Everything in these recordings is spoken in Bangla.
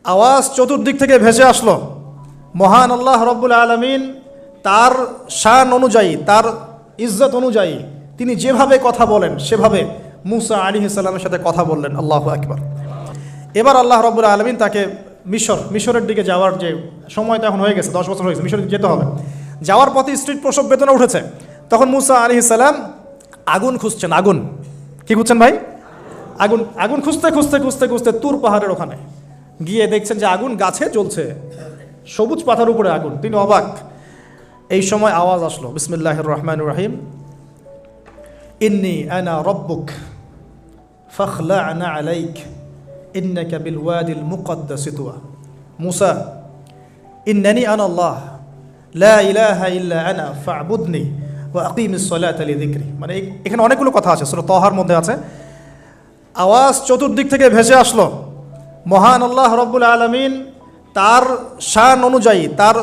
আওয়াজ চতুর্দিক থেকে ভেসে আসলো। মহান আল্লাহ রব্বুল আলামিন তার শান অনুযায়ী, তার ইজ্জত অনুযায়ী তিনি যেভাবে কথা বলেন সেভাবে মুসা আলাইহিস সালামের সাথে কথা বললেন। আল্লাহু আকবার। এবার আল্লাহ রব্বুল আলামিন তাকে মিশরের দিকে যাওয়ার যে সময়টা এখন হয়ে গেছে, 10 বছর হয়েছে, মিশরে যেতে হবে। যাওয়ার পথে স্ত্রীর প্রসব বেদনা উঠেছে। তখন মুসা আলাইহিস সালাম আগুন খুঁজছেন। আগুন কি খুঁজছেন ভাই? আগুন খুঁজতে খুঁজতে খুঁজতে খুঁজতে তুর পাহাড়ের ওখানে গিয়ে দেখছেন যে আগুন গাছে জ্বলছে, সবুজ পাতার উপরে আগুন। তিনি অবাক। এই সময় আওয়াজ আসলো, বিসমিল্লাহির রহমানির রহিম, ইন্নী আনা রব্বুক ফাখলা'না আলাইক ইন্নাকা বিল ওয়াদিল মুকদ্দাসি তুয়া। মুসা, ইন্নানি আনা আল্লাহ লা ইলাহা ইল্লা আনা ফা'বুদনি ওয়া আকিমিস সালাতা লিযিকরি। মানে এখানে অনেকগুলো কথা আছে, সূরা তাহার মধ্যে আছে। আওয়াজ চতুর্দিক থেকে ভেসে আসলো। মহান আল্লাহ রব্বুল আলামিন তার শান অনুযায়ী, তার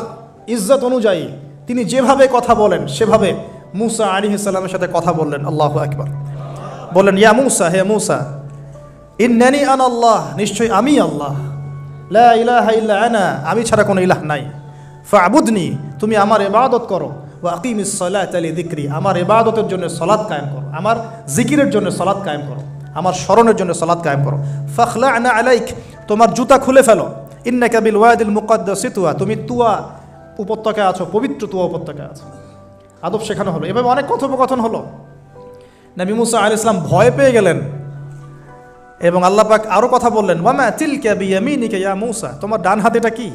ইজ্জত অনুযায়ী তিনি যেভাবে কথা বলেন সেভাবে মুসা আলাইহিস সালামের সাথে কথা বললেন। আল্লাহু আকবার। বললেন, ইয়া মুসা, হে মুসা, ইন্নানি আনা আল্লাহ, নিশ্চয়ই আমি আল্লাহ, লা ইলাহা ইল্লা আনা, আমি ছাড়া কোনো ইলাহ নাই, ফা'বুদনি, তুমি আমার ইবাদত করো, ওয়া আকিমিস সালাতা লিযিকরি, আমার ইবাদতের জন্য সালাত কায়েম করো, আমার জিকিরের জন্য সালাত কায়েম করো, আমার স্মরণের জন্য সালাত কায়েম করো। ফাখলা'না আলাইক, তোমার জুতা খুলে ফেলো, ইন্নাকা বিল ওয়াদিল মুকদ্দাসি তুয়া, তুমি তুয়া উপত্যকায় আছো, পবিত্র তুয়া উপত্যকায় আছো। আদব শেখানো হলো। এভাবে অনেক কথোপকথন হলো। নবী মুসা আলাইহিস সালাম ভয় পেয়ে গেলেন এবং আল্লাহ পাক আরও কথা বললেন, ওয়ামা তিলকা বিয়ামিনিকা ইয়া মুসা, তোমার ডান হাতেটা কি?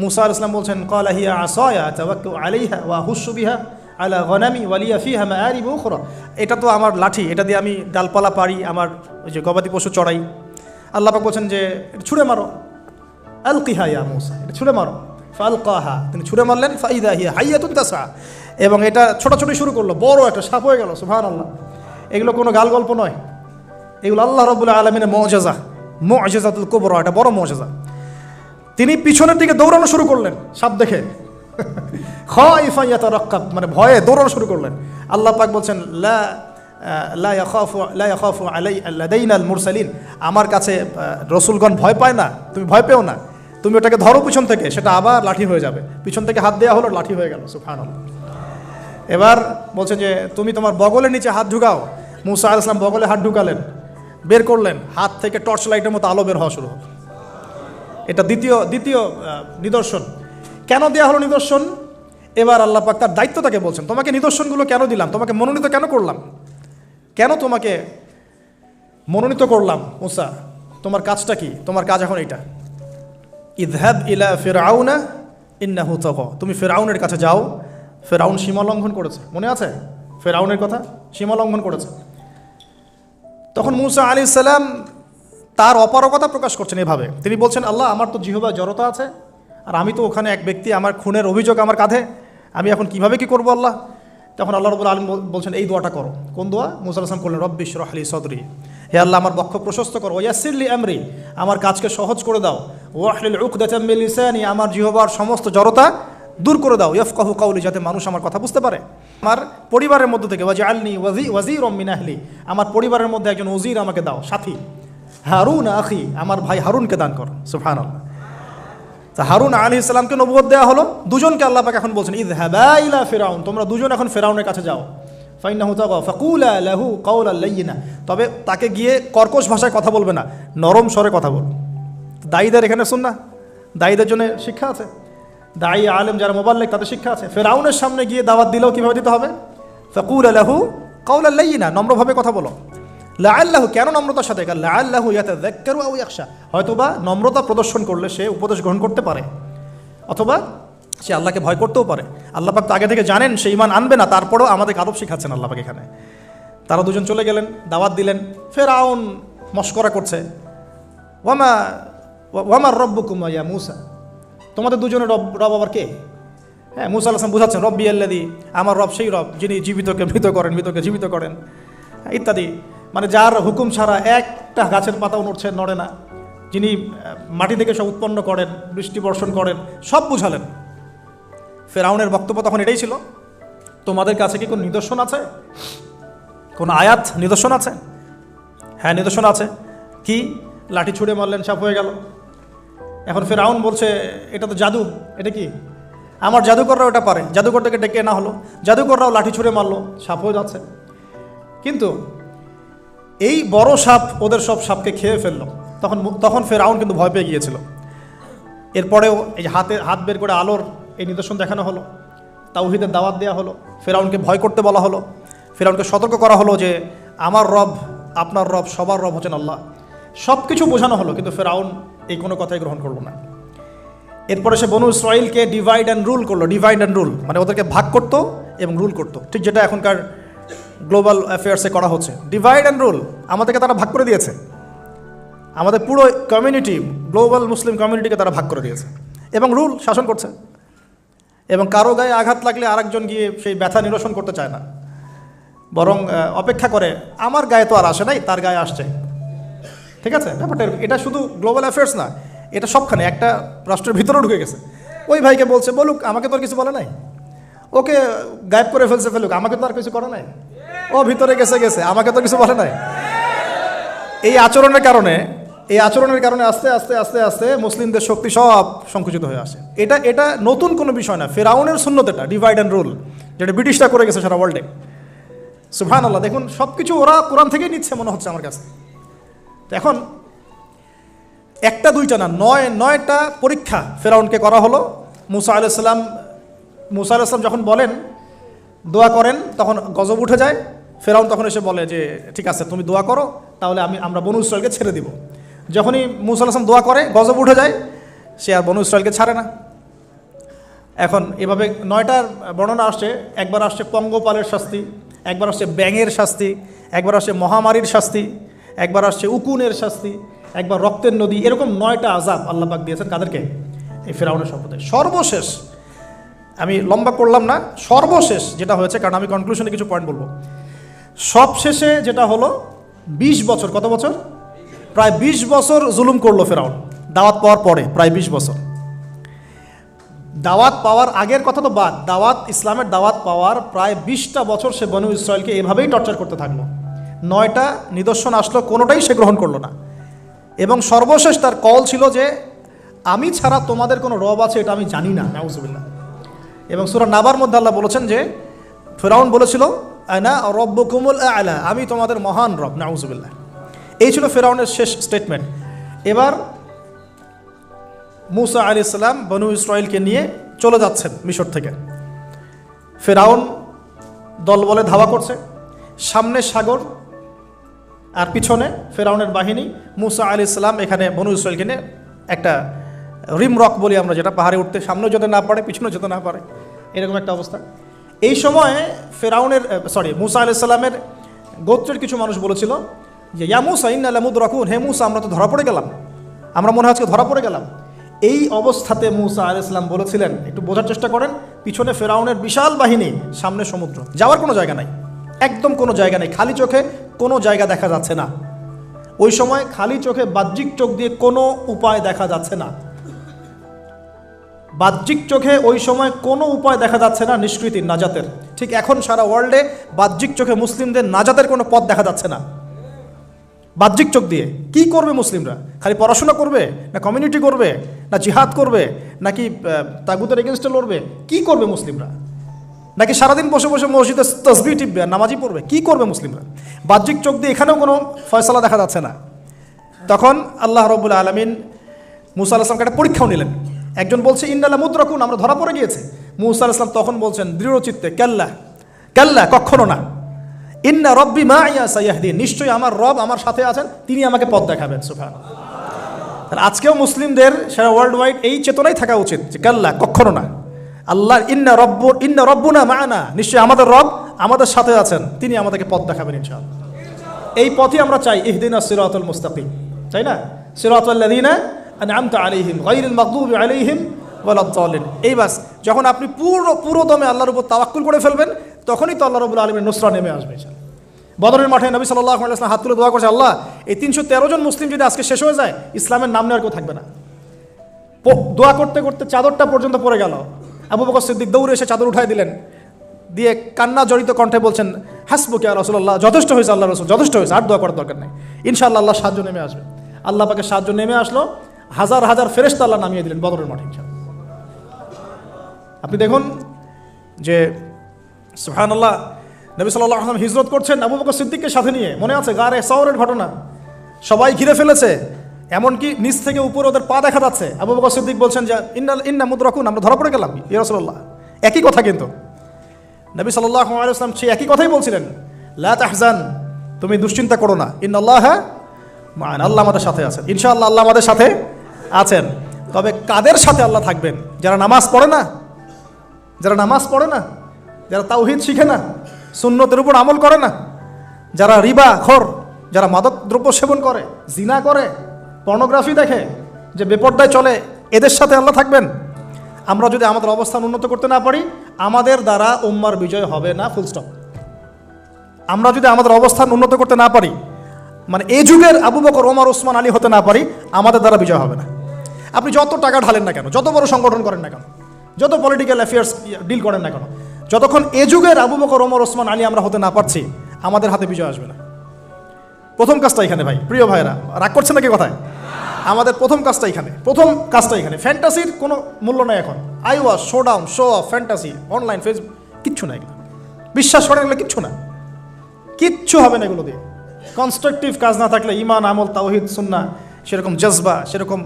মুসা আলাইহিস সালাম বলছেন, ক্বালা হিয়া আসায়া আতাওয়াক্কাউ আলাইহা ওয়া আহুশু বিহা আলা গনামি ওয়া লিয়া ফিহা মাআরিব উখরা। এটা তো আমার লাঠি, এটা দিয়ে আমি ডালপালা পারি, আমার ওই যে গবাদি পশু চড়াই। আল্লাহ পাক বলছেন যে ছুঁড়ে মারো, আলকিহা ইয়া মুসা, এটা ছুঁড়ে মারো। ফালকাহা, তিনি ছুঁড়ে মারলেন, ফাইদা হিয়া হাইয়াতুন তাসা, এবং এটা ছোটাছুটি শুরু করলো, বড় একটা সাপ হয়ে গেল। সুবহানাল্লাহ। এগুলো কোনো গাল গল্প নয়, এগুলো আল্লাহ রাব্বুল আলামিনের মুআজিজা, মুআজিজাতুল কুবরা, এটা বড় মুআজিজা। তিনি পিছনের দিকে দৌড়ানো শুরু করলেন সাপ দেখে, খাইফা ইয়াতারাক্কাব, মানে ভয়ে দৌড়ানো শুরু করলেন। আল্লাহ পাক বলছেন, লা ইয়াখাফু লাদাইনাল মুরসালিন, আমার কাছে রসুলগণ ভয় পায় না, তুমি ভয় পেও না, তুমি ওটাকে ধরো পিছন থেকে, সেটা আবার লাঠি হয়ে যাবে। পিছন থেকে হাত দেওয়া হলো, লাঠি হয়ে গেল। সুবহানাল্লাহ। এবার বলছেন যে তুমি তোমার বগলের নিচে হাত ঢুকাও। মুসা আলাইহিস সালাম বগলে হাত ঢুকালেন, বের করলেন, হাত থেকে টর্চ লাইটের মতো আলো বের হওয়া শুরু হলো। এটা দ্বিতীয় নিদর্শন। কেন দেওয়া হলো নিদর্শন? এবার আল্লাহ পাক তার দায়িত্বটাকে বলছেন, তোমাকে নিদর্শনগুলো কেন দিলাম, তোমাকে মনোনীত কেন করলাম, কেন তোমাকে মনোনীত করলাম? মুসা, তোমার কাজটা কি? তোমার কাজ এখন এটা, ইযহাব ইলা ফিরআউনা ইন্নাহু তাগা, তুমি ফিরআউনের কাছে যাও। ফিরআউন সীমা লঙ্ঘন করেছে, মনে আছে ফিরআউনের কথা? সীমা লঙ্ঘন করেছে। তখন মুসা আলাইহিস সালাম তার অপারগতা প্রকাশ করছেন এভাবে। তিনি বলছেন, আল্লাহ, আমার তো জিহ্বার জড়তা আছে, আর আমি তো ওখানে এক ব্যক্তি, আমার খুনের অভিযোগ আমার কাঁধে, আমি এখন কিভাবে কি করবো আল্লাহ? তখন আল্লাহ রাব্বুল আলামিন বলছেন, এই দোয়াটা করো। কোন দোয়া? মুসা আলাইহিস সালাম করলেন, রব্বি ইশরাহ লি সাদরি, হে আল্লাহ, আমার বক্ষ প্রশস্ত করো, ওয়াসির লি আমরি, আমার কাজকে সহজ করে দাও, ওয়াহলিল উকদাতাম মিন লিসানি, আমার জিহ্বার সমস্ত জড়তা দূর করে দাও, ইয়াফকাহু কাওলি, যাতে মানুষ আমার কথা বুঝতে পারে। আমার পরিবারের মধ্য থেকে ওয়াজআলনি ওয়াজিরাম মিন আহলি, আমার পরিবারের মধ্যে একজন ওজির আমাকে দাও, সাথী। হারুন আখি, আমার ভাই হারুনকে দান কর। সুবহানাল্লাহ। তা হারুন আলাইহিস সালামকে নবুয়ত দেওয়া হলো। দুজনকে আল্লাহ পাক এখন বলছেন, ইযহাবা ইলা ফিরআউন, তোমরা দুজন এখন ফিরআউনের কাছে যাও। ফাইন্নাহু তাগা ফাকুলা লাহু কাওলাল লাইয়িনা, তবে তাকে গিয়ে কর্কশ ভাষায় কথা বলবে না, নরম স্বরে কথা বল। দায়ীদের এখানে সুন্নাহ, দায়ীদের জন্য শিক্ষা আছে, দায়ী আলেম যারা মুবাল্লিগ তাদের শিক্ষা আছে। ফিরআউনের সামনে গিয়ে দাওয়াত দিলেও কিভাবে দিতে হবে? ফাকুলা লাহু কাওলাল লাইয়িনা, নম্রভাবে কথা বলো। লাআল্লাহু, কেন নম্রতার সাথে? লাআল্লাহু ইয়াতাযাক্কারু আও ইয়াখশা, হয়তোবা নম্রতা প্রদর্শন করলে সে উপদেশ গ্রহণ করতে পারে, অথবা সে আল্লাহকে ভয় করতেও পারে। আল্লাহ পাক তো আগে থেকে জানেন সে ঈমান আনবে না, তারপরেও আমাদের আদব শিখাচ্ছেন আল্লাহ পাক এখানে। তারা দুজন চলে গেলেন, দাওয়াত দিলেন। ফিরআউন মশকরা করছে, ওয়ামার রব্বুকুম ইয়া মুসা, তোমাদের দুজনের রব আবার কে? হ্যাঁ, মুসা আলাইহিস সালাম বুঝাচ্ছেন, রব্বি আল্লাযী, আমার রব সেই রব যিনি জীবিতকে মৃত করেন, মৃতকে জীবিত করেন, ইত্যাদি। মানে যার হুকুম ছাড়া একটা গাছের পাতাও নড়ে না, যিনি মাটি থেকে সব উৎপন্ন করেন, বৃষ্টি বর্ষণ করেন, সব বুঝালেন। ফিরআউনের বক্তব্য তখন এটাই ছিল, তোমাদের কাছে কি কোনো নিদর্শন আছে, কোন আয়াত নিদর্শন আছে? হ্যাঁ, নিদর্শন আছে। কি? লাঠি ছুঁড়ে মারলেন, সাপ হয়ে গেল। এখন ফেরাউন বলছে এটা তো জাদু, এটা কি? আমার জাদুকররাও এটা পারে। জাদুকরটাকে ডেকে না হলো, জাদুকররাও লাঠি ছুঁড়ে মারলো, সাপ হয়ে যাচ্ছে। কিন্তু এই বড় সাপ ওদের সব সাপকে খেয়ে ফেললো। তখন ফেরাউন কিন্তু ভয় পেয়ে গিয়েছিল। এরপরেও এই হাত বের করে আলোর এই নিদর্শন দেখানো হলো, তাওহীদের দাওয়াত দেওয়া হলো, ফেরাউনকে ভয় করতে বলা হলো, ফেরাউনকে সতর্ক করা হলো যে আমার রব, আপনার রব, সবার রব হচ্ছেন আল্লাহ। সব কিছু বোঝানো হলো, কিন্তু ফেরাউন এই কোনো কথাই গ্রহণ করলো না। এরপরে সে বনু ইসরাইলকে ডিভাইড অ্যান্ড রুল করলো। ডিভাইড অ্যান্ড রুল মানে ওদেরকে ভাগ করতো এবং রুল করতো, ঠিক যেটা এখনকার গ্লোবাল অ্যাফেয়ার্সে করা হচ্ছে। ডিভাইড অ্যান্ড রুল, আমাদেরকে তারা ভাগ করে দিয়েছে। আমাদের পুরো কমিউনিটি, গ্লোবাল মুসলিম কমিউনিটিকে তারা ভাগ করে দিয়েছে এবং রুল, শাসন করছে। এবং কারো গায়ে আঘাত লাগলে আরেকজন গিয়ে সেই ব্যথা নিরসন করতে চায় না, বরং অপেক্ষা করে আমার গায়ে তো আর আসে নাই, তার গায়ে আসছে। ঠিক আছে ব্যাপারটা? এটা শুধু গ্লোবাল অ্যাফেয়ার্স না, এটা সবখানে একটা রাষ্ট্রের ভিতরেও ঢুকে গেছে। ওই ভাইকে বলছে বলুক, আমাকে তো আর কিছু বলে নাই, ওকে গায়েব করে ফেলুক, আমাকে তো আর কিছু করে নাই, ও ভিতরে গেছে, আমাকে তো কিছু বলে নাই। এই আচরণের কারণে আস্তে আস্তে আস্তে আস্তে মুসলিমদের শক্তি সব সংকুচিত হয়ে আসে। এটা নতুন কোনো বিষয় না, ফেরাউনের সুন্নত এটা, ডিভাইড অ্যান্ড রুল, যেটা ব্রিটিশরা করে গেছে সারা ওয়ার্ল্ডে। সুবহানাল্লাহ, দেখুন সব কিছু ওরা কোরআন থেকেই নিচ্ছে মনে হচ্ছে আমার কাছে। তো এখন একটা দুইটা না, নয়টা পরীক্ষা ফেরাউনকে করা হলো। মুসা আলাইহিস সালাম যখন বলেন, দোয়া করেন, তখন গজব উঠে যায়। ফেরাউন তখন এসে বলে যে ঠিক আছে, তুমি দোয়া করো, তাহলে আমরা বনু ইসরাইলকে ছেড়ে দিব। যখনই মুসা আলাইহিস সালাম দোয়া করে, গজব উঠে যায়, সে আর বনু ইসরাইলকে ছাড়ে না। এখন এভাবে 9টার বর্ণনা আসছে। একবার আসছে পঙ্গপালের শাস্তি, একবার আসছে ব্যাঙের শাস্তি, একবার আসছে মহামারীর শাস্তি, একবার আসছে উকুনের শাস্তি, একবার রক্তের নদী। এরকম 9টা আযাব আল্লাহ পাক দিয়েছেন কাদেরকে? এই ফেরাউনের সম্প্রদায়। সর্বশেষ, আমি লম্বা করলাম না, সর্বশেষ যেটা হয়েছে, কারণ আমি কনক্লুশনে কিছু পয়েন্ট বলবো। সবশেষে যেটা হলো 20 বছর, কত বছর? প্রায় 20 বছর জুলুম করলো ফেরাউন দাওয়াত পাওয়ার পরে। প্রায় 20 বছর। দাওয়াত পাওয়ার আগের কথা তো বাদ, ইসলামের দাওয়াত পাওয়ার প্রায় 20টা বছর সে বনু ইসরাইলকে এভাবেই টর্চার করতে থাকলো। 9টা নিদর্শন আসলো, কোনোটাই সে গ্রহণ করলো না। এবং সর্বশেষ তার কল ছিল যে আমি ছাড়া তোমাদের কোনো রব আছে এটা আমি জানি না, নাউজুবিল্লাহ। এবং সূরা নাবার মধ্যে আল্লাহ বলেছেন যে ফেরাউন বলেছিল আনা রব্বুকুমুল আ'লা, আমি তোমাদের মহান রব, নাউজুবিল্লাহ। এই ছিল ফেরাউনের শেষ স্টেটমেন্ট। এবার মুসা আলাইহিস সালাম বনু ইসরাইলকে নিয়ে চলে যাচ্ছেন মিশর থেকে। ফেরাউন দলবলে ধাওয়া করছে, সামনে সাগর আর পিছনে ফেরাউনের বাহিনী। মুসা আলাইহিস সালাম এখানে বনু ইসরাইলকে নিয়ে একটা রিম রক বলি আমরা, যেটা পাহাড়ে উঠতে সামনেও যেতে না পারে, পিছনেও যেতে না পারে, এরকম একটা অবস্থা। এই সময় মুসা আলাইহিস সালামের গোত্রের কিছু মানুষ বলেছিল যে ইয়া মুসা ইন্না লামুদরাকুন, হে মুসা আমরা তো ধরা পড়ে গেলাম, আমরা মনে হয় আজকে ধরা পড়ে গেলাম। এই অবস্থাতে মুসা আলাইহিস সালাম বলেছিলেন, একটু বোঝার চেষ্টা করেন, পিছনে ফেরাউনের বিশাল বাহিনী, সামনে সমুদ্র, যাওয়ার কোনো জায়গা নাই, একদম কোনো জায়গা নেই, খালি চোখে কোনো জায়গা দেখা যাচ্ছে না। ওই সময় খালি চোখে, বাহ্যিক চোখ দিয়ে কোনো উপায় দেখা যাচ্ছে না। বাহ্যিক চোখে ওই সময় কোনো উপায় দেখা যাচ্ছে না নিষ্কৃতির, নাজাতের। ঠিক এখন সারা ওয়ার্ল্ডে বাহ্যিক চোখে মুসলিমদের নাজাতের কোনো পথ দেখা যাচ্ছে না। বাহ্যিক চোখ দিয়ে কি করবে মুসলিমরা? খালি পড়াশোনা করবে, না কমিউনিটি করবে, না জিহাদ করবে, নাকি তাগুতের এগেনস্টে লড়বে? কি করবে মুসলিমরা? নাকি সারাদিন বসে বসে মসজিদে তসবিহ টিপবে আর নামাজি পড়বে? কি করবে মুসলিমরা? বাহ্যিক চোখ দিয়ে এখানেও কোনো ফয়সালা দেখা যাচ্ছে না। তখন আল্লাহ রাব্বুল আলামিন মুসা আলাইহিস সালামকে একটা পরীক্ষাও নিলেন। একজন বলছে ইন্না লামুদরাকুন, আমরা ধরা পড়ে গিয়েছে। মুসা আলাইহিস সালাম তখন বলছেন দৃঢ়চিত্তে, কাল্লা কাল্লা, কখনো না, ইন্না রব্বি মাইয়া সাইয়াহদিন, নিশ্চয়ই আমার রব আমার সাথে আছেন, তিনি আমাকে পথ দেখাবেন। সুবহানাল্লাহ। তাহলে আজকেও মুসলিমদের সারা ওয়ার্ল্ড ওয়াইড এই চেতনাই থাকা উচিত যে কাল্লা, কখনো না, আল্লাহ ইন্না রব্বুনা মা'না, নিশ্চয়ই আমাদের রব আমাদের সাথে আছেন, তিনি আমাদেরকে পথ দেখাবেন ইনশাআল্লাহ। এই পথই আমরা চাই, ইহদিনাস সিরাতাল মুস্তাকিম, তাই না? সিরাতাল লাযিনা আন'আমতা আলাইহিম গায়রিল মাগদুবি আলাইহিম ওয়ালাদ-দাল্লিন। এই বাস, যখন আপনি পুরো দমে আল্লাহর উপর তাওয়াক্কুল করে ফেলবেন, তখনই তো আল্লাহ রাব্বুল আলামিনের নুসরা নেমে আসবে ইনশাআল্লাহ। বদরের মাঠে নবী সাল্লাল্লাহু আলাইহি ওয়াসাল্লাম হাত তুলে দোয়া করেছে, আল্লাহ এই 313 জন মুসলিম যদি আজকে শেষ হয়ে যায়, ইসলামের নাম নেওয়ার কেউ থাকবে না। দোয়া করতে করতে চাদরটা পর্যন্ত পড়ে গেল। আবু বকর সিদ্দিক দৌড়ে এসে চাদর উঠাই দিলেন, দিয়ে কান্না জড়িত কণ্ঠে বলছেন, হাসবুকা ইয়া রাসূলুল্লাহ, যথেষ্ট হয়েছে আল্লাহ রাসূল, যথেষ্ট হয়েছে, আর দোয়া করার দরকার নেই, ইনশাআল্লাহ আল্লাহ সাহায্য নেমে আসবে। আল্লাহ পাকের সাহায্য নেমে আসলো। হাজার হাজার ফেরেশতা আল্লাহ নামিয়ে দিলেন বদরের মাঠে। আপনি দেখুন যে সুবহানাল্লাহ, নবী সাল্লাল্লাহু আলাইহি ওয়াসাল্লাম হিজরত করছেন আবু বকর সিদ্দিককে সাথে নিয়ে, মনে আছে গারে সওরের ঘটনা, সবাই ঘিরে ফেলেছে, এমনকি নিচ থেকে উপরে ওদের পা দেখা যাচ্ছে। আবু বকর সিদ্দিক বলছেন যে ইন্না মুদরাকুন, আমরা ধরা পড়ে গেলাম ইয়া রাসূলুল্লাহ। একই কথা কিন্তু নবী সাল্লাল্লাহু আলাইহি ওয়াসাল্লাম সেই একই কথাই বলছিলেন, লা তাহজান, তুমি দুশ্চিন্তা করো না, ইন্নাল্লাহা মা'ানা, আল্লাহ আমাদের সাথে আছেন, ইনশাআল্লাহ আল্লাহ আমাদের সাথে আছেন। তবে কাদের সাথে আল্লাহ থাকবেন? যারা নামাজ পড়ে না, যারা নামাজ পড়ে না, যারা তাওহীদ শিখে না, সুন্নতের উপর আমল করে না, যারা রিবা খোর, যারা মাদক দ্রব্য সেবন করে, জিনা করে, পর্নোগ্রাফি দেখে, যে বেপরদায় চলে, এদের সাথে আল্লাহ থাকবেন। আমরা যদি আমাদের অবস্থান উন্নত করতে না পারি, আমাদের দ্বারা উম্মার বিজয় হবে না, ফুল স্টপ। আমরা যদি আমাদের অবস্থান উন্নত করতে না পারি, মানে এই যুগের আবু বকর, ওমর, ওসমান, আলী হতে না পারি, আমাদের দ্বারা বিজয় হবে না। আপনি যত টাকা ঢালেন না কেন, যত বড় সংগঠন করেন না কেন, যত পলিটিক্যাল অ্যাফেয়ার্স ডিল করেন না কেন, যতক্ষণ এ যুগের আবু বকর, ওমর, ওসমান, আলী আমরা হতে না পারছি, আমাদের হাতে বিজয় আসবে না। প্রথম কাজটা এখানে ভাই, প্রিয় ভাইরা, রাগ করছেন নাকি কথায়? আমাদের প্রথম কাজটা এখানে। ফ্যান্টাসির কোনো মূল্য নাই এখন। আইওয়া, show down, show off, fantasy, online, Facebook, কিচ্ছু না এগুলো। বিশ্বাস করেন এগুলো কিচ্ছু না, কিচ্ছু হবে না এগুলো দিয়ে। কনস্ট্রাকটিভ কাজ না থাকলে, ইমান, আমল, তাওহীদ, সুন্নাহ, সেরকম জজবা, সেরকম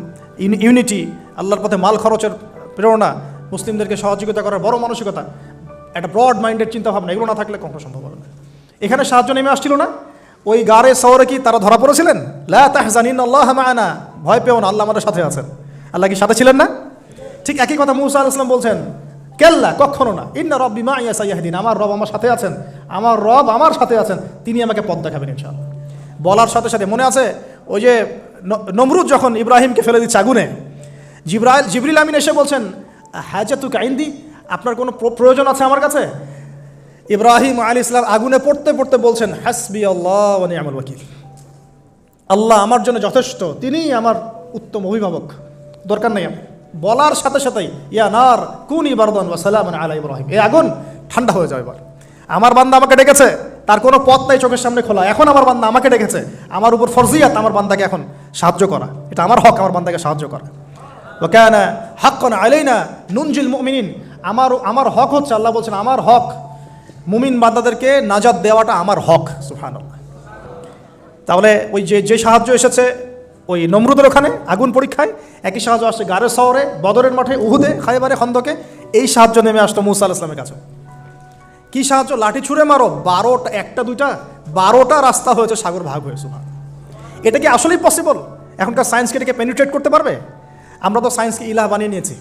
ইউনিটি, আল্লাহর পথে মাল খরচের প্রেরণা, মুসলিমদেরকে সহযোগিতা করার বড় মানসিকতা, একটা ব্রড মাইন্ডেড চিন্তাভাবনা, এগুলো না থাকলে কখনো সম্ভব হবে না। এখানে সাহায্য নেমে আসছিল না? ওই গারে সওরে কি তারা ধরা পড়েছিলেন? লা তাহজান ইন্নাল্লাহা মা'ানা, ভয় পেও না, আল্লাহ আমাদের সাথে আছেন। আল্লাহ কি সাথে ছিলেন না? ঠিক একই কথা মুসা আলাইহিস সালাম বলছেন, কেল্লা, কখনো না, ইন্না রাব্বি মা'ইয়া সাইয়াহদিন, আমার রব আমার সাথে আছেন, আমার রব আমার সাথে আছেন, তিনি আমাকে পথ দেখাবেন ইনশাআল্লাহ। বলার সাথে সাথে মনে আছে ওই যে নমরুদ যখন ইব্রাহিমকে ফেলে দিচ্ছে আগুনে, জিবরিল আমিন এসে বলছেন, হাজাতুকা ইনদি, আপনার কোনো প্রয়োজন আছে আমার কাছে? ইব্রাহিম আলাইহিস সালাম আগুনে পড়তে পড়তে বলছেন, হাসবি আল্লাহ ওয়া নি'মাল ওয়াকিল, আল্লাহ আমার জন্য যথেষ্ট, তিনিই আমার উত্তম অভিভাবক, দরকার নেই। বলার সাথে সাথেই ইয়া নার কুনি বারদান ওয়া সালামান আলা ইব্রাহিম, এই আগুন ঠান্ডা হয়ে যাবে। এবার আমার বান্দা আমাকে ডেকেছে, তার কোনো পথ নাই চোখের সামনে খোলা, এখন আমার বান্দা আমাকে ডেকেছে, আমার উপর ফরজিয়াত আমার বান্দাকে এখন সাহায্য করা, এটা আমার হক, আমার বান্দাকে সাহায্য করা। ওয়া কানা হাক্কান আলাইনা নুনজিল মুমিনিন, আমার হক হচ্ছে, আল্লাহ বলছেন আমার হক মুমিন বান্দাদেরকে নাজাত দেওয়াটা আমার হক। সুবহানাল্লাহ। তাহলে ওই যে সাহায্য এসেছে ওই নমরুদের ওখানে আগুন পরীক্ষায়, একই সাহায্য আসছে গারে সওরে, বদরের মাঠে, উহুদে, খায়বারে, খন্দকে, এই সাহায্য নেমে আসতো মুসা আলাইহিস সালামের কাছে। কি সাহায্য? লাঠি ছুঁড়ে মারো, 12টা, একটা দুইটা 12টা রাস্তা হয়েছে সাগর ভাগ হয়ে। সুবহানাল্লাহ। এটা কি আসলেই পসিবল? এখনকার সায়েন্সকে এটাকে পেনিট্রেট করতে পারবে? আমরা তো সায়েন্সকে ইলাহ বানিয়ে নিয়েছি।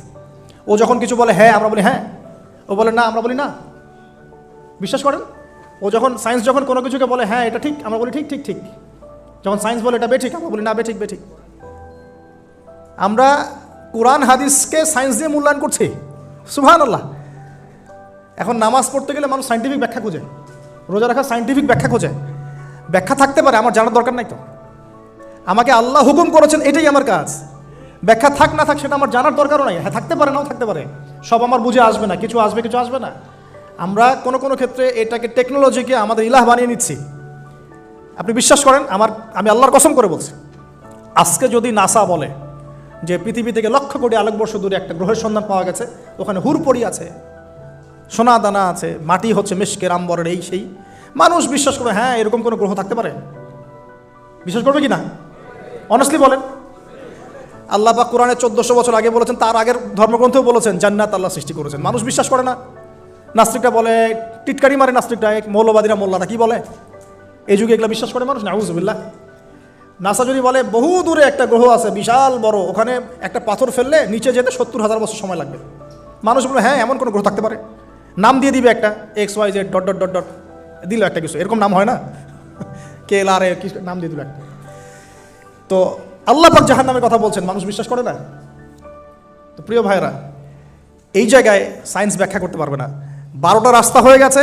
ও যখন কিছু বলে হ্যাঁ, আমরা বলি হ্যাঁ, ও বলে না, আমরা বলি না। বিশ্বাস করেন? ও যখন সায়েন্স যখন কোনো কিছুকে বলে হ্যাঁ এটা ঠিক, আমরা বলি ঠিক ঠিক ঠিক। যখন সায়েন্স বলে এটা বেঠিক, আমরা বলি না বেঠিক বেঠিক। আমরা কোরআন হাদিসকে সায়েন্স দিয়ে মূল্যায়ন করছি। সুবহানাল্লাহ। এখন নামাজ পড়তে গেলে মানুষ সায়েন্টিফিক ব্যাখ্যা খোঁজে, রোজা রাখা সায়েন্টিফিক ব্যাখ্যা খোঁজে। ব্যাখ্যা থাকতে পারে, আমার জানার দরকার নাই তো। আমাকে আল্লাহ হুকুম করেছেন, এটাই আমার কাজ। ব্যাখ্যা থাক না থাক সেটা আমার জানার দরকারও নাই। হ্যাঁ থাকতে পারে, নাও থাকতে পারে, সব আমার বুঝে আসবে না, কিছু আসবে কিছু আসবে না। আমরা কোনো কোনো ক্ষেত্রে এটাকে টেকনোলজিকে আমাদের ইলাহ বানিয়ে নিচ্ছি। আপনি বিশ্বাস করেন, আমি আল্লাহর কসম করে বলছি, আজকে যদি নাসা বলে যে পৃথিবী থেকে লক্ষ কোটি আলোকবর্ষ দূরে একটা গ্রহের সন্ধান পাওয়া গেছে, ওখানে হুরপরি আছে, সোনা দানা আছে, মাটি হচ্ছে মেশকের আম্বরের, এই সেই, মানুষ বিশ্বাস করবে হ্যাঁ এরকম কোনো গ্রহ থাকতে পারে? বিশ্বাস করবে কি না? অনেস্টলি বলেন। আল্লাহ পাক কোরআনে 1400 বছর আগে বলেছেন, তার আগের ধর্মগ্রন্থেও বলেছেন জান্নাত আল্লাহ সৃষ্টি করেছেন। মানুষ বিশ্বাস করে না। নাস্তিকরা বলে, টিটকারি মারে নাস্তিকরা, মৌলবাদীরা, মোল্লারা কি বলে, এই যুগে এগুলো বিশ্বাস করে মানুষ। নাউযুবিল্লাহ। নাসা যদি বলে বহু দূরে একটা গ্রহ আছে বিশাল বড়, ওখানে একটা পাথর ফেললে নিচে যেতে 70,000 বছর সময় লাগবে, মানুষ বলে হ্যাঁ এমন কোনো গ্রহ থাকতে পারে, নাম দিয়ে দিবে একটা XYZ dot dot dot dot দিল একটা কিছু, এরকম নাম হয় না, KLR নাম দিয়ে দিল একটা। তো আল্লাহ পাক জাহান্নামের কথা বলছেন, মানুষ বিশ্বাস করে না। তো প্রিয় ভাইরা, এই জায়গায় সায়েন্স ব্যাখ্যা করতে পারবে না। 12টা রাস্তা হয়ে গেছে,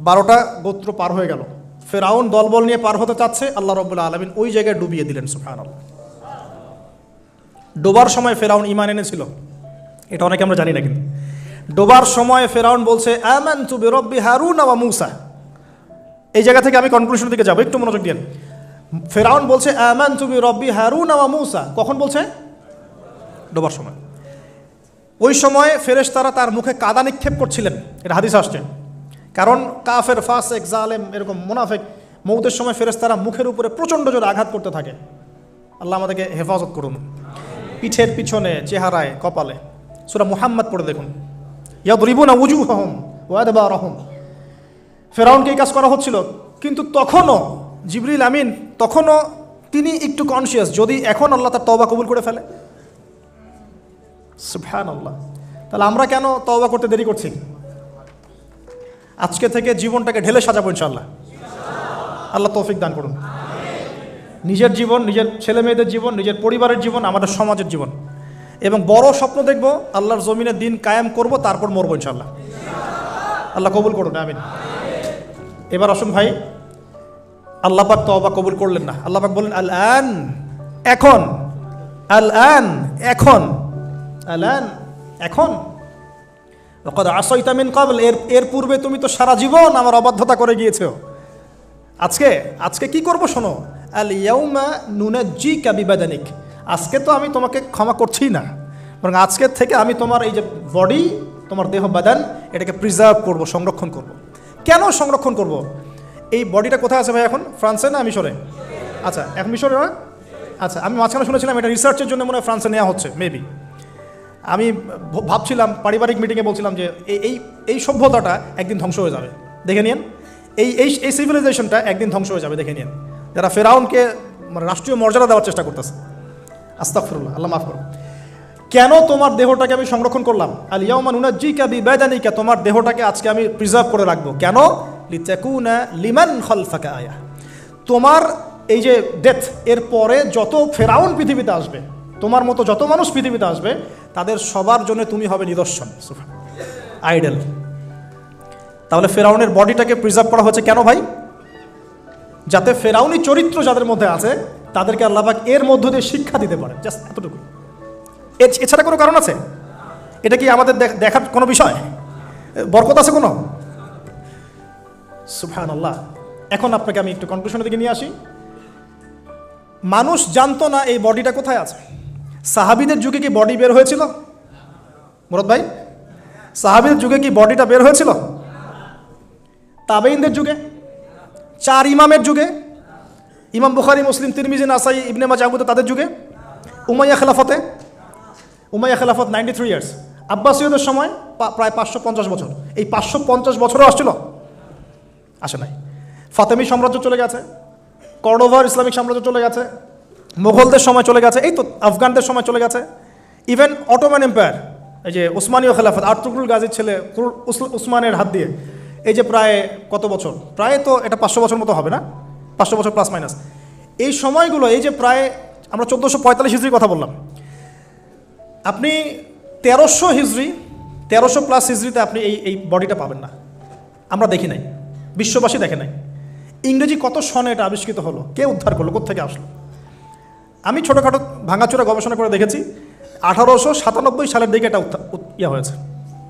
12টা গোত্র পার হয়ে গেল। ফেরাউন দলবল নিয়ে পার হতে চাচ্ছে, আল্লাহ রাব্বুল আলামিন ওই জায়গায় ডুবিয়ে দিলেন। সুবহানাল্লাহ। ডোবার সময় ফেরাউন ঈমান এনেছিল, এটা অনেকে আমরা জানি না, কিন্তু ডোবার সময় ফেরাউন বলছে আমানতু বিরব্বি হারুন ওয়া মূসা। এই জায়গা থেকে আমি কনক্লুশনের দিকে যাব, একটু মনোযোগ দিন। ফেরাউন বলছে আমানতু বিরব্বি হারুন ওয়া মূসা, কখন বলছে? ডোবার সময়। ওই সময় ফেরেশতারা তার মুখে কাদা নিক্ষেপ করছিলেন, এটা হাদিস আসছে। কারণ কাফের, ফাসেক, জালেম, এরকম মুনাফিক মৌতের সময় ফেরেশতারা মুখের উপরে প্রচণ্ড জোরে আঘাত করতে থাকে। আল্লাহ আমাদেরকে হেফাজত করুন। পিঠের পিছনে, চেহারায়, কপালে। সূরা মুহাম্মদ পড়ে দেখুন, ইয়াদরিবুনা উজুহাহুম ওয়া আদবারহুম। ফেরাউনকে এই কাজ করা হচ্ছিল, কিন্তু তখনও জিবরিল আমিন তখনও তিনি একটু কনসিয়াস, যদি এখন আল্লাহ তার তওবা কবুল করে ফেলে। সুবহানাল্লাহ। তাহলে আমরা কেন তওবা করতে দেরি করছি? আজকে থেকে জীবনটাকে ঢেলে সাজাবো ইনশাআল্লাহ। আল্লাহ তৌফিক দান করুন। নিজের জীবন, নিজের ছেলে মেয়েদের জীবন, নিজের পরিবারের জীবন, আমাদের সমাজের জীবন, এবং বড় স্বপ্ন দেখব, আল্লাহর জমিনে দিন কায়েম করব, তারপর মরবো ইনশাআল্লাহ। আল্লাহ কবুল করুন, আমিন। এবার আসুন ভাই, আল্লাহ পাক তওবা কবুল করলেন না। আল্লাহ পাক বললেন আল আন, এখন, আল আন, এখন, আল আন, এখন, ওয়াকাদ আসাইতা মিন ক্বাবল, এর পূর্বে তুমি তো সারা জীবন আমার অবাধ্যতা করে গিয়েছো। আজকে কি করব শোনো, আল ইয়াউমা নুনাজ্জিকা বিবাদানিক, আজকে তো আমি তোমাকে ক্ষমা করছি না, বরং আজকের থেকে আমি তোমার এই যে বডি, তোমার দেহ বাদান, এটাকে প্রিজার্ভ করব, সংরক্ষণ করব। কেন সংরক্ষণ করব? এই বডিটা কোথায় আছে ভাই এখন? ফ্রান্সে না মিশরে? আচ্ছা, এখন মিশরে না? আচ্ছা, আমি মাঝখানে শুনেছিলাম এটা রিসার্চের জন্য মনে হয় ফ্রান্সে নেওয়া হচ্ছে, মেবি। আমি ভাবছিলাম, পারিবারিক মিটিংয়ে বলছিলাম যে এই সভ্যতাটা একদিন ধ্বংস হয়ে যাবে, দেখে নিন। এই সিভিলাইজেশনটা একদিন ধ্বংস হয়ে যাবে, দেখে নিন। যারা ফেরাউনকে মানে রাষ্ট্রীয় মর্যাদা দেওয়ার চেষ্টা করতেছে, আস্তাগফিরুল্লাহ, আল্লাহ মাফ করো। কেন তোমার দেহটাকে আমি সংরক্ষণ করলাম? আল ইয়াউমা নুনাজ্জিকা বিবাদানিকা, তোমার দেহটাকে আজকে আমি প্রিজার্ভ করে রাখবো। কেন? লিতাকুনা লিমান খালফাকা আয়া, তোমার এই যে ডেথ, এর পরে যত ফেরাউন পৃথিবীতে আসবে, তোমার মতো যত মানুষ পৃথিবীতে আসবে, তাদের সবার জন্য তুমি হবে নিদর্শন, আইডল। তাহলে ফেরাউনের বডিটাকে প্রিজার্ভ করা হচ্ছে কেন ভাই? যাতে ফেরাউনি চরিত্র যাদের মধ্যে আছে তাদেরকে আল্লাহ পাক এর মধ্য দিয়ে শিক্ষা দিতে পারে, জাস্ট এতটুকু। এছাড়া কোনো কারণ আছে? এটা কি আমাদের দেখার কোনো বিষয়? বরকত আছে কোনো? সুবহানাল্লাহ। এখন আপনাকে আমি একটু কনক্লুশনের দিকে নিয়ে আসি। মানুষ জানতো না এই বডিটা কোথায় আছে। সাহাবীদের যুগে কি বডি বের হয়েছিল? মুরাদ ভাই, সাহাবীদের যুগে কি বডিটা বের হয়েছিল? তাবেঈনদের যুগে, 4 ইমামের যুগে, ইমাম বুখারী, মুসলিম, তিরমিজি, নাসাই, ইবনে মাজাহ, আবু দাউদ, তাদের যুগে, উমাইয়া খেলাফত 93 ইয়ার্স, আব্বাসীয়দের সময় প্রায় 550 বছর। এই 550 বছরও আসছিল? আসে নাই। ফাতেমি সাম্রাজ্য চলে গেছে, কর্ডোভার ইসলামিক সাম্রাজ্য চলে গেছে, মোগলদের সময় চলে গেছে, এই তো আফগানদের সময় চলে গেছে, ইভেন অটোমান এম্পায়ার, এই যে উসমানীয় খেলাফত, আর্তুগরুল গাজীর ছেলে উসমানের হাত দিয়ে, এই যে প্রায় কত বছর, প্রায় তো এটা 500 বছর মতো হবে না, 500 বছর প্লাস মাইনাস। এই সময়গুলো, এই যে প্রায় আমরা 1445 হিজরির কথা বললাম, আপনি 1300 হিজরি, 1300 প্লাস হিজরিতে আপনি এই বডিটা পাবেন না। আমরা দেখি নাই, বিশ্ববাসী দেখে নাই। ইংরেজি কত সনে এটা আবিষ্কৃত হলো, কে উদ্ধার করলো, কোত্থেকে আসলো? আমি ছোটোখাটো ভাঙাচোরা গবেষণা করে দেখেছি, 1897 সালের দিকে এটা হয়েছে,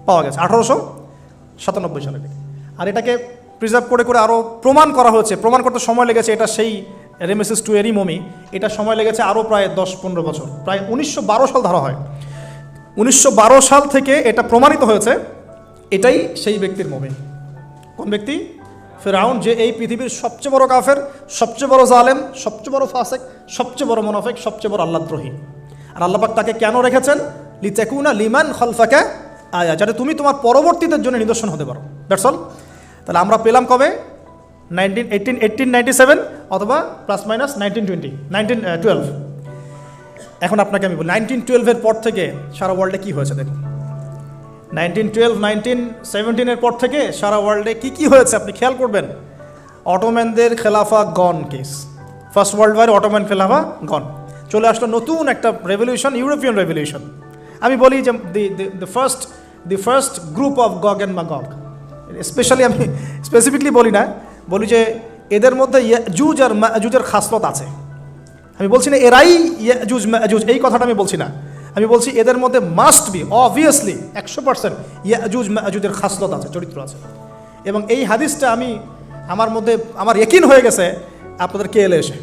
পাওয়া গেছে 1897 সালের দিকে। আর এটাকে প্রিজার্ভ করে করে আরও প্রমাণ করা হয়েছে। প্রমাণ করতে সময় লেগেছে, এটা সেই রেমেসিস টু এরই মমি, এটা সময় লেগেছে আরও প্রায় 10-15 বছর, প্রায় 1912 সাল ধরা হয়। 1912 সাল থেকে এটা প্রমাণিত হয়েছে এটাই সেই ব্যক্তির মমি। কোন ব্যক্তি? ফেরাউন, যে এই পৃথিবীর সবচেয়ে বড় কাফের, সবচেয়ে বড় জালেম, সবচেয়ে বড় ফাসেক, সবচেয়ে বড় মুনাফিক, সবচেয়ে বড় আল্লাহদ্রোহী। আর আল্লাহ পাক তাকে কেন রেখেছেন? লিতাকুনা লিমান খালফাকা আয়া, যাতে তুমি তোমার পরবর্তীদের জন্য নিদর্শন হতে পারো। That's all. তাহলে আমরা পেলাম কবে? 1897 অথবা প্লাস মাইনাস 1912। এখন আপনাকে আমি বলি 1912-এর পর থেকে সারা ওয়ার্ল্ডে কী হয়েছে দেখুন। 1912, 1917-এর পর থেকে সারা ওয়ার্ল্ডে কী হয়েছে আপনি খেয়াল করবেন। অটোম্যানদের খেলাফা gone case, first world war Ottoman খেলাফা গন। চলে আসলো নতুন একটা রেভলিউশন, ইউরোপিয়ান রেভলিউশন। আমি বলি যে the first group of গগ and ম্যাগগ, specially আমি স্পেসিফিকলি বলি না, বলি যে এদের মধ্যে ইয়াজুজ আর মাজুজের খাসলত আছে। আমি বলছি না এরাই ইয়াজুজ মাজুজ, এই কথাটা আমি বলছি না। আমি বলছি এদের মধ্যে মাস্ট বি, অবভিয়াসলি 100% ইয়াজুজ মাজুজের খাসলত আছে, চরিত্র আছে। এবং এই হাদিসটা আমার মধ্যে আমার ইয়াকিন হয়ে গেছে আপনাদের কে এলে এসে।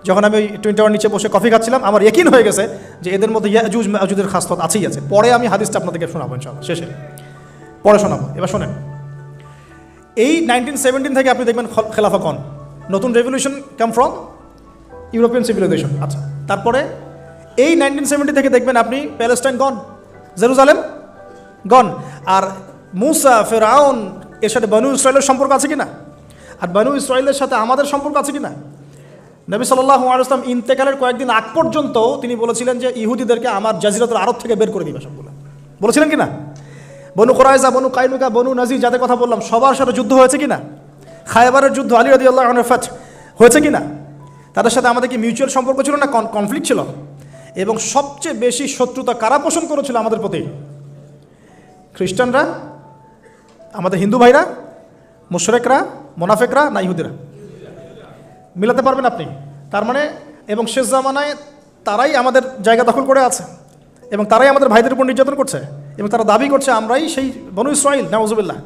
যখন আমি ওই টুইন টাওয়ার নিচে বসে কফি খাচ্ছিলাম, আমার ইয়াকিন হয়ে গেছে যে এদের মধ্যে ইয়াজুজ মাজুজের খাসলত আছেই আছে। পরে আমি হাদিসটা আপনাদেরকে শোনাবো ইনশাআল্লাহ, শেষে পরে শোনাবো। এবার শোনেন, এই 1917 থেকে আপনি দেখবেন খেলাফা কন, নতুন revolution come from European civilization. আচ্ছা, তারপরে এই 1970 থেকে দেখবেন আপনি প্যালেস্টাইন গন, জেরুজালেম গন। আর মুসা, ফেরাউন এর সাথে বনু ইসরায়েলের সম্পর্ক আছে কিনা, আর বনু ইসরায়েলের সাথে আমাদের সম্পর্ক আছে কিনা। নবী সাল্লাল্লাহু আলাইহি ওয়াসাল্লাম ইন্তেকালের কয়েকদিন আগ পর্যন্ত তিনি বলেছিলেন যে ইহুদিদেরকে আমার জাজিরাতুল আরব থেকে বের করে দিবে সবগুলো, বলেছিলেন কিনা। বনু কুরাইজা, বনু কাইনুকা, বনু নাজির যাদের কথা বললাম সবার সাথে যুদ্ধ হয়েছে কিনা। খায়বারের যুদ্ধ, আলী রাদিয়াল্লাহু আনহু ফাত হয়েছে কিনা। তাদের সাথে আমাদের কি মিউচুয়াল সম্পর্ক ছিল না কনফ্লিক্ট ছিল। এবং সবচেয়ে বেশি শত্রুতা কারা পোষণ করেছিল আমাদের প্রতি? খ্রিস্টানরা, আমাদের হিন্দু ভাইরা, মুশরিকরা, মুনাফিকরা, না ইহুদিরা? মিলাতে পারবেন আপনি? তার মানে এবং শেষ জামানায় তারাই আমাদের জায়গা দখল করে আছে এবং তারাই আমাদের ভাইদের উপর নির্যাতন করছে এবং তারা দাবি করছে আমরাই সেই বনু ইসরাইল। নাউজুবিল্লাহ।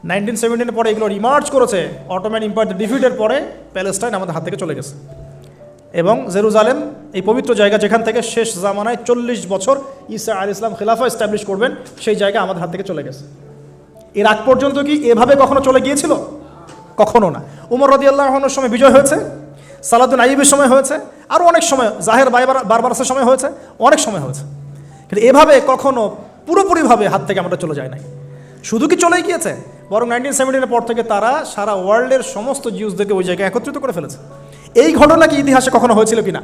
1917 পরে এগুলো রিমার্চ করেছে। অটোম্যান এম্পায়ার ডিফিটের পরে প্যালেস্টাইন আমাদের হাত থেকে চলে গেছে এবং জেরুজালেম এই পবিত্র জায়গা যেখান থেকে শেষ জামানায় 40 বছর ঈসা আলাইহিস সালাম খেলাফা এস্টাবলিশ করবেন, সেই জায়গা আমাদের হাত থেকে চলে গেছে। এর আগ পর্যন্ত কি এভাবে কখনো চলে গিয়েছিল? কখনো না। উমর রাদিয়াল্লাহু আনহুর সময় বিজয় হয়েছে, সালাদুন আইয়ুবের সময় হয়েছে, আরও অনেক সময়, জাহের বারবারসের সময় হয়েছে, অনেক সময় হয়েছে। কিন্তু এভাবে কখনো পুরোপুরিভাবে হাত থেকে আমরা চলে যায় নাই। শুধু কি চলেই গিয়েছে, বরং 1917 পর থেকে তারা সারা ওয়ার্ল্ডের সমস্ত জিউসদেরকে ওই জায়গায় একত্রিত করে ফেলেছে। এই ঘটনা কি ইতিহাসে কখনো হয়েছিল কিনা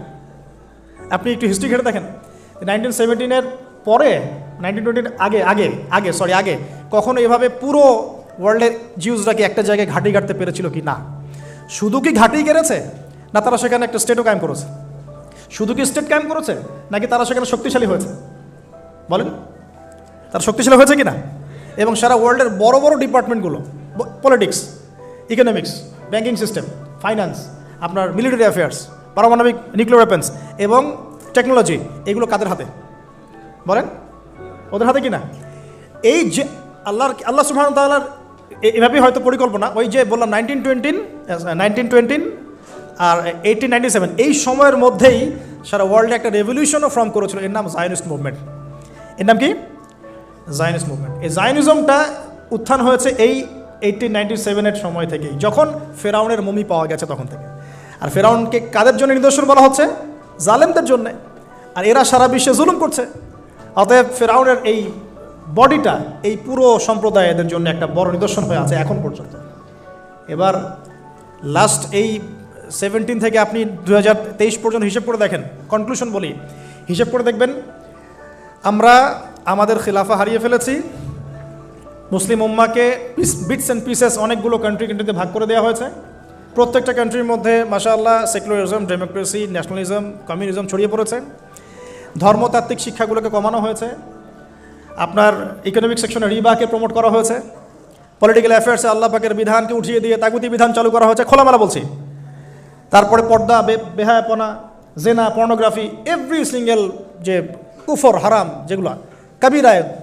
আপনি একটু হিস্ট্রি ঘেটে দেখেন। 1917 পরে 1920 আগে কখনো এভাবে পুরো ওয়ার্ল্ডের জিউসরা কি একটা জায়গায় ঘাঁটি গাড়তে পেরেছিল কি না? শুধু কি ঘাঁটি গেড়েছে, না তারা সেখানে একটা স্টেটও কায়েম করেছে? শুধু কি স্টেট কায়েম করেছে, নাকি তারা সেখানে শক্তিশালী হয়েছে? বলেন, তারা শক্তিশালী হয়েছে কিনা? এবং সারা ওয়ার্ল্ডের বড় বড় ডিপার্টমেন্টগুলো, politics, economics, banking system, finance, আপনার মিলিটারি অ্যাফেয়ার্স, পারমাণবিক নিউক্লিয়ার ওয়েপন্স এবং টেকনোলজি, এগুলো কাদের হাতে? বলেন, ওদের হাতে কিনা? এই যে আল্লাহ সুবহানাহু ওয়া তাআলার এভাবেই হয়তো পরিকল্পনা। ওই যে বললাম 1920 আর 1897 এই সময়ের মধ্যেই সারা ওয়ার্ল্ডে একটা রেভলিউশনও ফর্ম করেছিল, এর নাম জায়নিস্ট মুভমেন্ট। এর নাম কি? Zionist movement. এই জায়নিজমটা উত্থান হয়েছে এই 1897 সময় থেকেই, যখন ফেরাউনের মমি পাওয়া গেছে তখন থেকে। আর ফেরাউনকে কাদের জন্য নিদর্শন বলা হচ্ছে? জালেমদের জন্য। আর এরা সারা বিশ্বে জুলুম করছে। অতএব ফেরাউনের এই বডিটা এই পুরো সম্প্রদায়ের জন্য একটা বড় নিদর্শন হয়ে আছে এখন পর্যন্ত। এবার লাস্ট এই 17 থেকে আপনি 2023 পর্যন্ত হিসেব করে দেখেন, কনক্লুশন বলি, হিসেব করে দেখবেন আমরা আমাদের খিলাফা হারিয়ে ফেলেছি। মুসলিম উম্মাকে বিটস অ্যান্ড পিসেস অনেকগুলো কান্ট্রিতে ভাগ করে দেওয়া হয়েছে। প্রত্যেকটা কান্ট্রির মধ্যে মাশাআল্লাহ সেকুলারিজম, ডেমোক্রেসি, ন্যাশনালিজম, কমিউনিজম ছড়িয়ে পড়েছে। ধর্মতাত্ত্বিক শিক্ষাগুলোকে কমানো হয়েছে। আপনার ইকোনমিক সেকশনে রিবাকে প্রমোট করা হয়েছে। পলিটিক্যাল অ্যাফেয়ার্সে আল্লাহ পাকের বিধানকে উঠিয়ে দিয়ে তাগুতি বিধান চালু করা হয়েছে, খোলামেলা বলছি। তারপরে পর্দা, বেহায়াপনা, জেনা, পর্নোগ্রাফি, এভরি সিঙ্গেল যে কুফর, হারাম যেগুলো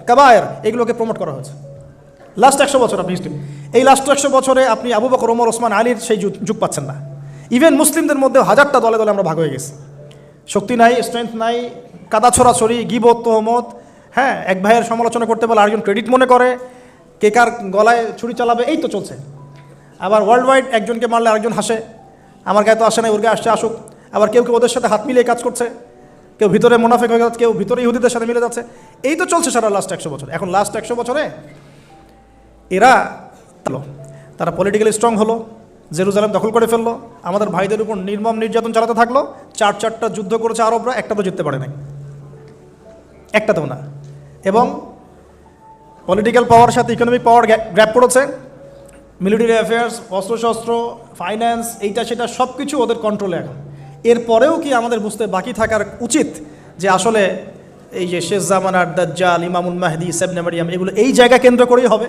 কাবায়ের, এগুলোকে প্রমোট করা হয়েছে লাস্ট 100 বছর। আপনি হিস্ট্রি এই লাস্ট 100 বছরে আপনি আবু বকর, ওমর, ওসমান, আলীর সেই যুগ পাচ্ছেন না। ইভেন মুসলিমদের মধ্যে হাজারটা দলে দলে আমরা ভাগ হয়ে গেছি। শক্তি নাই, স্ট্রেংথ নাই, কাদা ছড়াছড়ি, গিবত, তহমত, হ্যাঁ, এক ভাইয়ের সমালোচনা করতে পারলে আরেকজন ক্রেডিট মনে করে, কে কার গলায় ছুরি চালাবে, এই তো চলছে। আবার ওয়ার্ল্ড ওয়াইড একজনকে মারলে আরেকজন হাসে, আমার গায়ে তো আসে না, ওর গায়ে আসছে, আসুক। আবার কেউ কেউ ওদের সাথে হাত মিলিয়ে কাজ করছে, কেউ ভিতরে মুনাফিক হয়ে যাচ্ছে, কেউ ভিতরে ইহুদিদের সাথে মিলে যাচ্ছে। এই তো চলছে সারা লাস্ট 100 বছর। এখন লাস্ট 100 বছরে এরা তারা পলিটিক্যালি স্ট্রং হলো, জেরুজালেম দখল করে ফেললো, আমাদের ভাইদের উপর নির্মম নির্যাতন চালাতে থাকলো। 4টা যুদ্ধ করেছে আরবরা, একটা তো জিততে পারে নাই, একটাতেও না। এবং পলিটিক্যাল পাওয়ার সাথে ইকোনমিক পাওয়ার গ্র্যাপ করেছে। মিলিটারি অ্যাফেয়ার্স, অস্ত্রশস্ত্র, ফাইন্যান্স, এইটা সেটা সব কিছু ওদের কন্ট্রোলে এখন। এরপরেও কি আমাদের বুঝতে বাকি থাকার উচিত যে আসলে এই যে শেষ জামানার দাজ্জাল, ইমামুল মাহদি, ইবনে মারইয়াম, এগুলো এই জায়গা কেন্দ্র করেই হবে?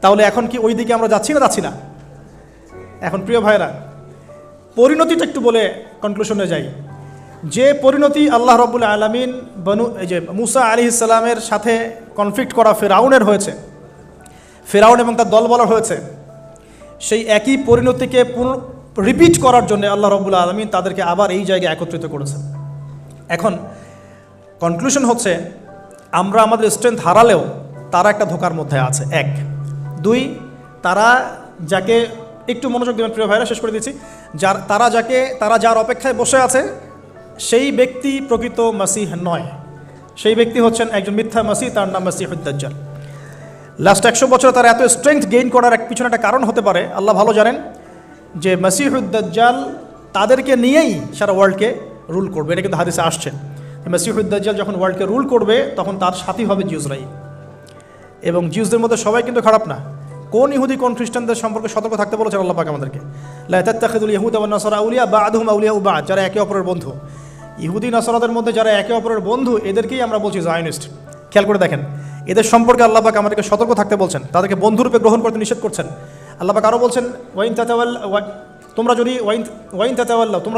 তাহলে এখন কি ওই দিকে আমরা যাচ্ছি না? এখন প্রিয় ভাইরা, পরিণতিটা একটু বলে কনক্লুশনে যাই। যে পরিণতি আল্লাহ রাব্বুল আলামিন এই যে মুসা আলাইহিস সালামের সাথে কনফ্লিক্ট করা ফেরাউনের হয়েছে, ফেরাউন এবং তার দলবল হয়েছে, সেই একই পরিণতিকে রিপিট করার জন্য আল্লাহ রাব্বুল আলামিন তাদেরকে আবার এই জায়গায় একত্রিত করেছেন। এখন কনক্লুশন হচ্ছে, আমরা আমাদের স্ট্রেংথ হারালেও তারা একটা ধোকার মধ্যে আছে, 1। 2, তারা যাকে, একটু মনোযোগ দেবেন প্রিয় ভাইরা, শেষ করে দিচ্ছি, তারা যার অপেক্ষায় বসে আছে সেই ব্যক্তি প্রকৃত মাসিহ নয়। সেই ব্যক্তি হচ্ছেন একজন মিথ্যা মাসিহ, তার নাম মাসিহুদ দাজ্জাল। লাস্ট 100 বছরে তারা এত স্ট্রেংথ গেইন করার পিছনে একটা কারণ হতে পারে, আল্লাহ ভালো জানেন, যে মাসিহুদ দাজ্জাল তাদেরকে নিয়েই সারা ওয়ার্ল্ডকে রুল করবে। এটা কিন্তু হাদিসে আসছে, মাসিহুদ দাজ্জাল যখন ওয়ার্ল্ডকে রুল করবে তখন তার সাথী হবে জিউসরাই। এবং জিউসদের মধ্যে সবাই কিন্তু খারাপ না। কোন ইহুদি কোন খ্রিস্টানদের সম্পর্কে সতর্ক থাকতে বলেছেন আল্লাহ পাক আমাদেরকে, লা তাত্তাখিযুল ইয়াহুদা ওয়ান নাসারা আউলিয়া বা'দুহুম আউলিয়াউ বা'দ, যারা একে অপরের বন্ধু। ইহুদি নাসারাদের মধ্যে যারা একে অপরের বন্ধু, এদেরকেই আমরা বলছি জায়নিস্ট। খেয়াল করে দেখেন, এদের সম্পর্কে আল্লাহ পাক আমাদেরকে সতর্ক থাকতে বলছেন, তাদেরকে বন্ধুরূপে গ্রহণ করতে নিষেধ করছেন। আল্লাহ পাক আরও বলছেন, তোমরা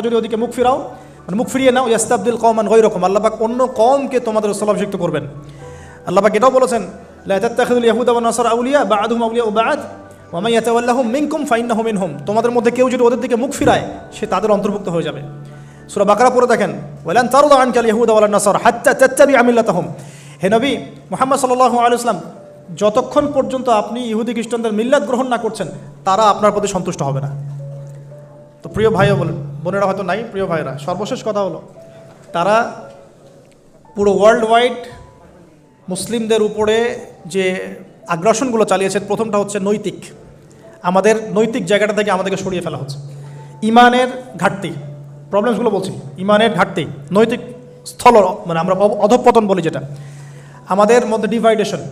যদি ওদিকে মুখ ফিরাও, মানে মুখ ফিরিয়ে নাও, ইয়াস্তাবদিল কওমান গায়রাকুম, আল্লাহ পাক অন্য কওমকে তোমাদের স্থলাভিষিক্ত করবেন। আল্লাহ পাক এটাও বলেছেন, লা তাত্তাখিযুল ইয়াহুদা ওয়ান নাসারা আউলিয়া বা'দুহুম আউলিয়াউ বা'দ ওয়া মান ইয়াতাওয়াল্লাহুম মিনকুম ফাইন্নাহু মিনহুম, তোমাদের মধ্যে কেউ যদি ওদের দিকে মুখ ফিরায় সে তাদের অন্তর্ভুক্ত হয়ে যাবে। সূরা বাকারা পড়ে দেখেন, ওয়ালান তারদা আনকাল ইয়াহুদা ওয়ালান নাসারা হাত্তা তাত্তাবি'a মিল্লাতাহুম। হে নবী মুহাম্মদ সাল্লাল্লাহু আলাইহি ওয়াসাল্লাম, যতক্ষণ পর্যন্ত আপনি ইহুদি খ্রিস্টানদের মিল্লাত গ্রহণ না করছেন, তারা আপনার প্রতি সন্তুষ্ট হবে না। তো প্রিয় ভাইও বলেন, বোনেরা হয়তো নাই, প্রিয় ভাইরা, সর্বশেষ কথা হলো, তারা পুরো ওয়ার্ল্ড ওয়াইড মুসলিমদের উপরে যে আগ্রাসনগুলো চালিয়েছে, প্রথমটা হচ্ছে নৈতিক। আমাদের নৈতিক জায়গাটা থেকে আমাদেরকে সরিয়ে ফেলা হচ্ছে। ইমানের ঘাটতি, প্রবলেমসগুলো বলছি, ইমানের ঘাটতি, নৈতিক স্থল, মানে আমরা অধঃপতন বলি যেটা, আমাদের মধ্যে ডিভাইডেশন,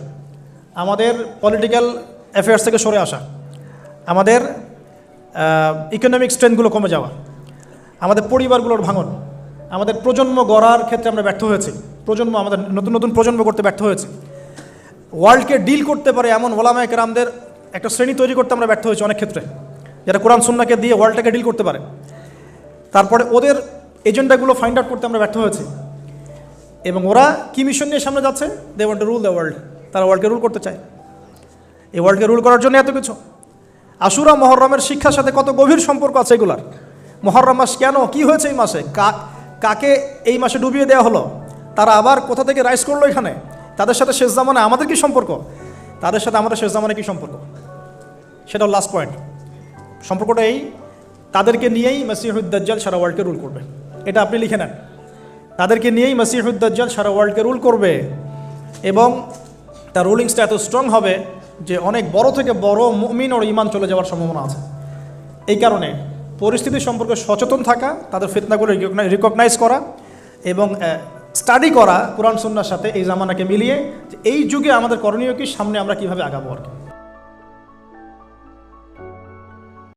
আমাদের পলিটিক্যাল অ্যাফেয়ার্স থেকে সরে আসা, আমাদের ইকোনমিক স্ট্রেংথগুলো কমে যাওয়া, আমাদের পরিবারগুলোর ভাঙন, আমাদের প্রজন্ম গড়ার ক্ষেত্রে আমরা ব্যর্থ হয়েছি, আমাদের নতুন নতুন প্রজন্ম করতে ব্যর্থ হয়েছে। ওয়ার্ল্ডকে ডিল করতে পারে এমন ওলামায়ে কেরামদের একটা শ্রেণী তৈরি করতে আমরা ব্যর্থ হয়েছি অনেক ক্ষেত্রে, যারা কোরআন সুন্নাহকে দিয়ে ওয়ার্ল্ডটাকে ডিল করতে পারে। তারপরে ওদের এজেন্ডাগুলো ফাইন্ড আউট করতে আমরা ব্যর্থ হয়েছি। এবং ওরা কী মিশন নিয়ে সামনে যাচ্ছে? They want to rule the world. তারা ওয়ার্ল্ডকে রুল করতে চায়। এই ওয়ার্ল্ডকে রুল করার জন্য এত কিছু। আশুরা মহররমের শিক্ষার সাথে কত গভীর সম্পর্ক আছে এগুলার। মহররম মাস কেন, কি হয়েছে এই মাসে, কাকে এই মাসে ডুবিয়ে দেওয়া হলো, তারা আবার কোথা থেকে রাইজ করলো এখানে, তাদের সাথে শেষ জামানে আমাদের কি সম্পর্ক, তাদের সাথে আমাদের শেষ জামানে কি সম্পর্ক, সেটা লাস্ট পয়েন্ট। সম্পর্কটা এই, তাদেরকে নিয়েই মাসিহুদ দাজ্জাল সারা ওয়ার্ল্ডকে রুল করবে। এটা আপনি লিখে নেন, তাদেরকে নিয়েই মাসিহুদ দাজ্জাল সারা ওয়ার্ল্ডকে রুল করবে। এবং তার রুলিংসটা এত স্ট্রং হবে যে অনেক বড় থেকে বড় মুমিন ও ঈমান চলে যাওয়ার সম্ভাবনা আছে। এই কারণে পরিস্থিতি সম্পর্কে সচেতন থাকা, তাদের ফিতনাগুলো রিকগনাইজ করা এবং স্টাডি করা কোরআন সুন্নাহর সাথে এই জামানাকে মিলিয়ে, এই যুগে আমাদের করণীয় কি, সামনে আমরা কীভাবে আগাবো আর কি।